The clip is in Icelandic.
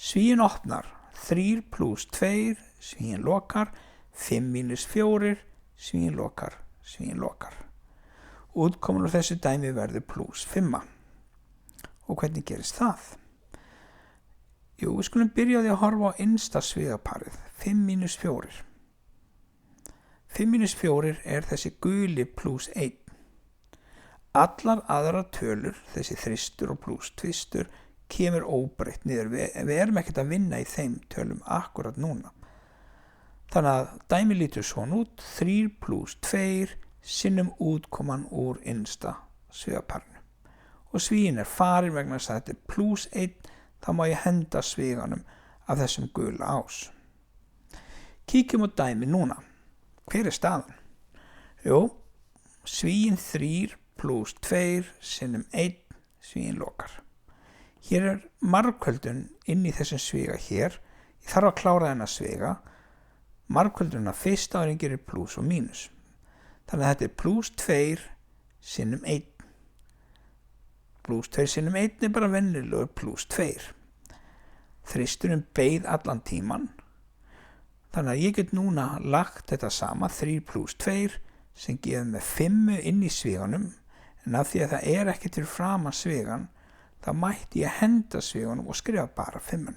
Svíinn opnar, 3 + 2, svíinn lokar, 5 - 4, svíinn lokar, svíinn lokar. Útkoman úr þessu dæmi verður +5. Og hvernig gerist það? Jú, við skulum byrja á því að horfa á innsta svigaparið, 5 - 4. 5 - 4 er þessi guli +1. Allar aðrar tölur, þessi þristur og tvistur, kemur óbreytt niður. Við erum ekkert að vinna í þeim tölum akkurat núna. Þannig að dæmi lítur svona út, 3 + 2 sinnum útkoman úr innsta svigaparinu. Og svíinn farin vegna þess að þetta er +1, þá má ég henda sviganum af þessum gula ás. Kíkjum á dæmi núna. Hver er staðan? Jú, svíinn 3 + 2 sinnum 1, svíinn lokar. Hér margföldun inn í þessum sviga hér. Ég þarf að klára þennan sviga. Margföldunna fyrst áður en gerir plús og mínus. Þannig að þetta er +2 sinnum 1. +2 sinnum 1 er bara venjulegur +2. Þristurinn beið allan tíman. Þannig að ég get núna lagt þetta sama, 3 + 2, sem gefur mig 5 inn í sviganum, en af því að það er ekki til framan svigan, þá mætti ég henda sviganum og skrifa bara 5.